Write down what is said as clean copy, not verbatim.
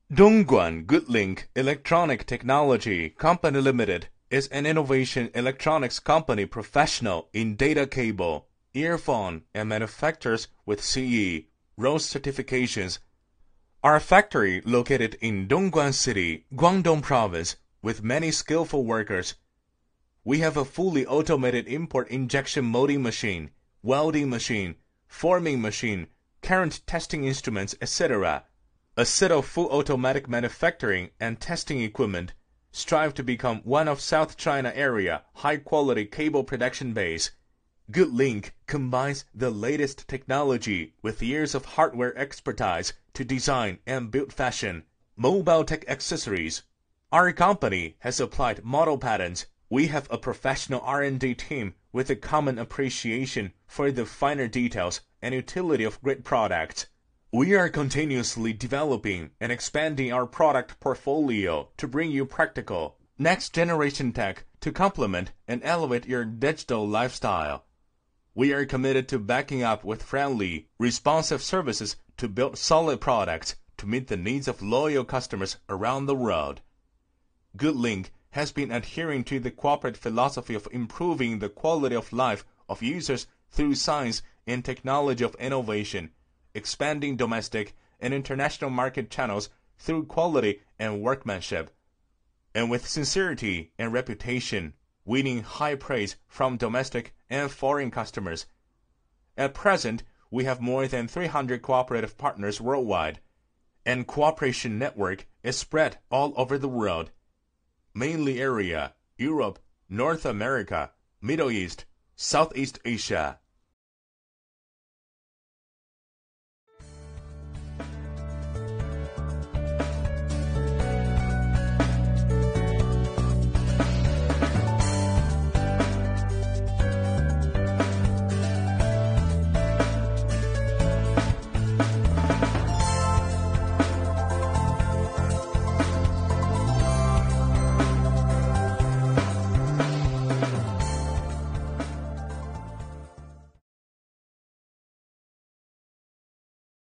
Dongguang Goodlink Electronic Technology Company Limited is an innovation electronics company professional in data cable, earphone, and manufactures with CE, RoHS certifications. Our factory located in Dongguang City, Guangdong Province, with many skillful workers. We have a fully automated import injection molding machine, welding machine, forming machine, current testing instruments, etc. A set of full automatic manufacturing and testing equipment. Strive to become one of South China area high-quality cable production base. Goodlink combines the latest technology with years of hardware expertise to design and build fashion, mobile tech accessories. Our company has applied model patents. We have a professional R&D team with a common appreciation for the finer details and utility of great products. We are continuously developing and expanding our product portfolio to bring you practical, next-generation tech to complement and elevate your digital lifestyle. We are committed to backing up with friendly, responsive services to build solid products to meet the needs of loyal customers around the world. Goodlink has been adhering to the corporate philosophy of improving the quality of life of users through science and technology of innovation, expanding domestic and international market channels through quality and workmanship, and with sincerity and reputation, winning high praise from domestic and foreign customers. At present, we have more than 300 cooperative partners worldwide, and cooperation network is spread all over the world. Mainly area, Europe, North America, Middle East, Southeast Asia.